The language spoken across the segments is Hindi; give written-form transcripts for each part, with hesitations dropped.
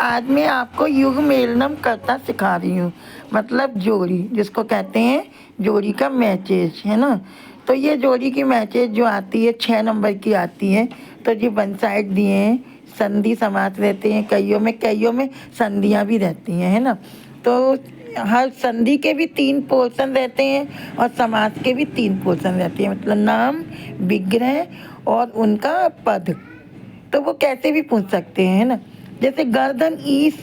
आज मैं आपको युग मेलनम करता सिखा रही हूँ। मतलब जोड़ी जिसको कहते हैं, जोड़ी का मैचेज है ना। तो ये जोड़ी की मैचेज जो आती है 6 नंबर की आती है। तो ये वन साइड दिए हैं, संधि समास रहते हैं, कईयों में संधियाँ भी रहती हैं, है ना। तो हर संधि के भी 3 पोर्शन रहते हैं और समास के भी 3 पोर्शन रहते हैं। मतलब नाम, विग्रह और उनका पद। तो वो कैसे भी पूछ सकते हैं, है ना। जैसे गर्दन ईस,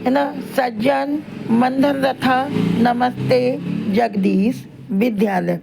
है ना, सज्जन, मंधन रथा, नमस्ते, जगदीश, विद्यालय।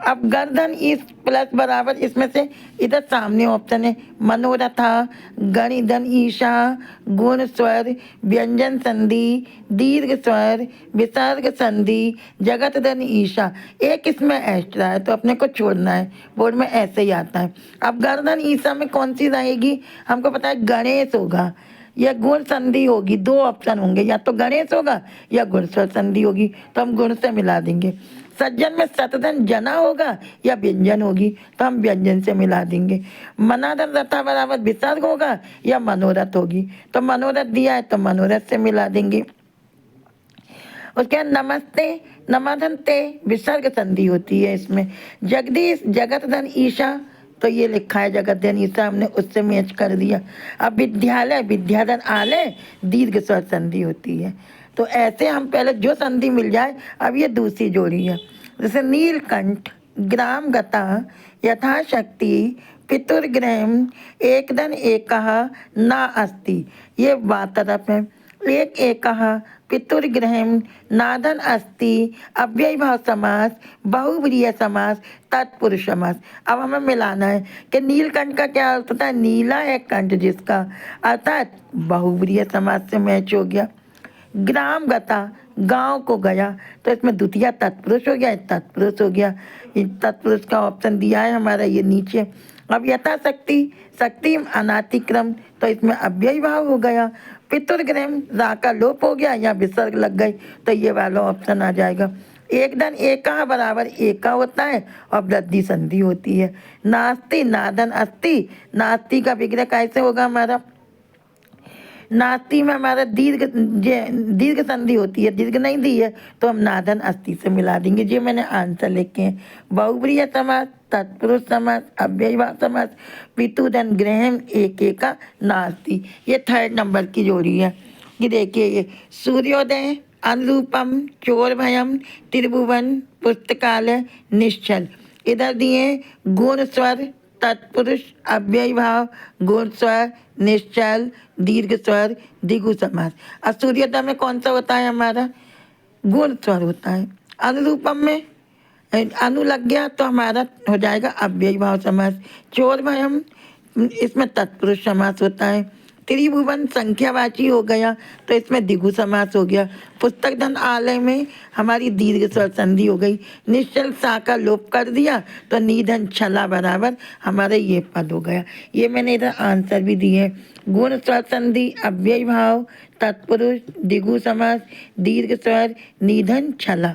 अब गर्दन ईस प्लस बराबर इसमें से इधर सामने ऑप्शन है मनोरथा, गणिधन ईशा, गुण स्वर, व्यंजन संधि, दीर्घ स्वर, विसर्ग संधि, जगत धन ईशा। एक इसमें एक्स्ट्रा है तो अपने को छोड़ना है, बोर्ड में ऐसे ही आता है। अब गर्दन ईशा में कौन सी रहेगी, हमको पता है गणेश होगा या गुण संधि होगी। 2 ऑप्शन होंगे, या तो गणेश होगा या गुण स्वर संधि होगी, तो हम गुण से मिला देंगे। सज्जन में सतधन जना होगा या व्यंजन होगी, तो हम व्यंजन से मिला देंगे। मनाधन रथा बराबर विसर्ग होगा या मनोरथ होगी, तो मनोरथ दिया है तो मनोरथ से मिला देंगे। उसके बाद नमस्ते, नमाधन ते विसर्ग संधि होती है इसमें। जगदीश, जगत धन ईशा, तो ये लिखा है जगत धन ईशा, हमने उससे मैच कर दिया। अब विद्यालय, विद्याधन आलय, दीर्घ स्वर संधि होती है। तो ऐसे हम पहले जो संधि मिल जाए, अब ये दूसरी जोड़ी है। जैसे नीलकंठ, ग्राम गता, यथाशक्ति, पितुर्ग्रहम, एकदन एकः ना अस्ति, ये बात तरफ है। एक एकः पितुर्ग्रहम, नादन अस्ति, अव्यय भाव समास, बहुव्रीहि समास, तत्पुरुष समास। अब हमें मिलाना है कि नीलकंठ का क्या अर्थ होता है, नीला है कंठ जिसका, अर्थात बहुव्रीहि समास से मैच हो गया। ग्राम गता, गांव को गया, तो इसमें द्वितीय तत्पुरुष हो गया, तत्पुरुष हो गया। ये तत्पुरुष का ऑप्शन दिया है हमारा ये नीचे। अब यथाशक्ति, शक्ति अनातिक्रम, तो इसमें अव्यय भाव हो गया। पितुर्ग्रहम, रा का लोप हो गया या विसर्ग लग गई, तो ये वाला ऑप्शन आ जाएगा। एकदन एका बराबर एका होता है और वृद्धि संधि होती है। नास्ति, नादन अस्ति, नास्ति का विग्रह कैसे होगा हमारा, नास्ति में हमारा दीर्घ संधि होती है, दीर्घ नहीं दी है तो हम नादन अस्थि से मिला देंगे। ये मैंने आंसर लिखे हैं। बहुव्रीहि समास, तत्पुरुष समास, अव्ययभाव समास, पितुधन ग्रहम एक एका नास्ति, ये 3rd नंबर की जोड़ी है। ये देखिए, ये सूर्योदय, अनुरूपम, चोरभयम, त्रिभुवन, पुस्तकालय, निश्चल। इधर दिए गुण स्वर, तत्पुरुष, अव्यय भाव, गुण स्वर, निश्चल, दीर्घ स्वर, द्विगु समास। और सूर्योदय में कौन सा होता है हमारा, गुण स्वर होता है। अनुरूपम में अनु लग गया तो हमारा हो जाएगा अव्यय भाव समास। चोर भयम, इसमें तत्पुरुष समास होता है। त्रिभुवन संख्यावाची हो गया तो इसमें द्विगु समास हो गया। पुस्तक धन आलय में हमारी दीर्घ स्वर संधि हो गई। निश्चल सा का लोप कर दिया तो निधन छला बराबर हमारा ये पद हो गया। ये मैंने इधर आंसर भी दिए। गुण स्वर संधि, अव्यय भाव, तत्पुरुष, द्विगु समास, दीर्घ स्वर, निधन छला।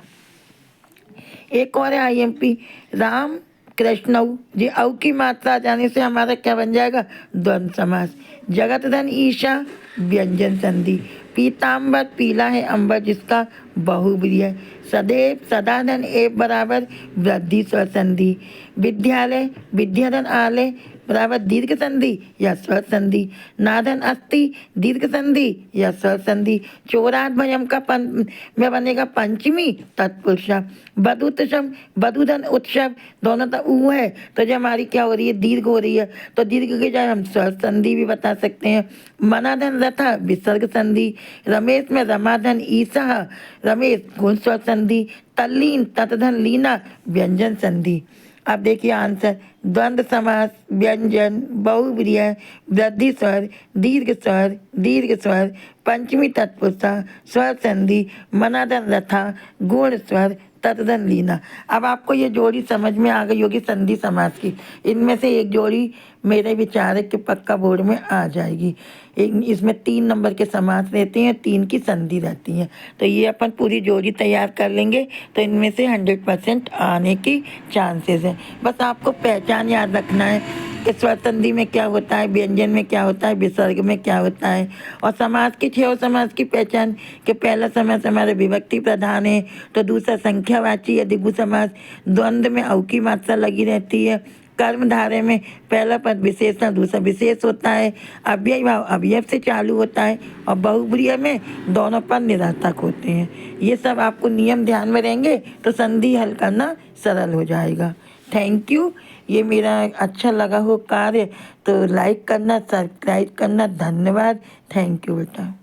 एक और है IMP, राम कृष्ण, जी औ की मात्रा जाने से हमारा क्या बन जाएगा, द्वंद्व समास। जगत धन ईशा, व्यंजन संधि। पीताम्बर, पीला है अंबर जिसका, बहुव्रीहि है। सदैव, सदा धन एव बराबर वृद्धि स्वर संधि। विद्यालय, विद्याधन आलय बराबर दीर्घ संधि या स्वर संधि। नाधन अस्ति, दीर्घ संधि या स्वर संधि। चोरात भयम का में बनेगा पंचमी तत्पुरुष। बधुतम, बधुधन उत्सव, दोनों तो ऊ है तो जो हमारी क्या हो रही है, दीर्घ हो रही है, तो दीर्घ के जाए हम स्वर संधि भी बता सकते हैं। मनाधन रथा, विसर्ग संधि। रमेश में रमाधन ईसा, रमेश गुण स्वर संधि। तल्लीन, ततधन लीना, व्यंजन संधि। अब देखिए आंसर, द्वंद्व समास, व्यंजन, बहुव्रीहि, वृद्धि स्वर, दीर्घ स्वर, पंचमी तत्पुरुषा, स्वर संधि, मनादन रथा, गुण स्वर, ततधन लीना। अब आपको ये जोड़ी समझ में आ गई होगी संधि समास की। इनमें से एक जोड़ी मेरे विचार है कि पक्का बोर्ड में आ जाएगी। इसमें 3 नंबर के समास रहते हैं, 3 की संधि रहती है। तो ये अपन पूरी जोड़ी तैयार कर लेंगे तो इनमें से 100% आने की चांसेस है। बस आपको पहचान याद रखना है कि स्वर संधि में क्या होता है, व्यंजन में क्या होता है, विसर्ग में क्या होता है। और समास की 6 समास की पहचान कि पहला समास हमारे विभक्ति प्रधान है, तो दूसरा संख्यावाची या द्विगु समास, द्वंद्व में औ की मात्रा लगी रहती है, कर्मधारय में पहला पद विशेषण दूसरा विशेष होता है, अव्यय भाव अवयव से चालू होता है, और बहुब्रीहि में दोनों पद निरार्थक होते हैं। ये सब आपको नियम ध्यान में रहेंगे तो संधि हल करना सरल हो जाएगा। Thank you. ये मेरा अच्छा लगा हो कार्य तो लाइक करना, सब्सक्राइब करना। धन्यवाद। थैंक यू बेटा।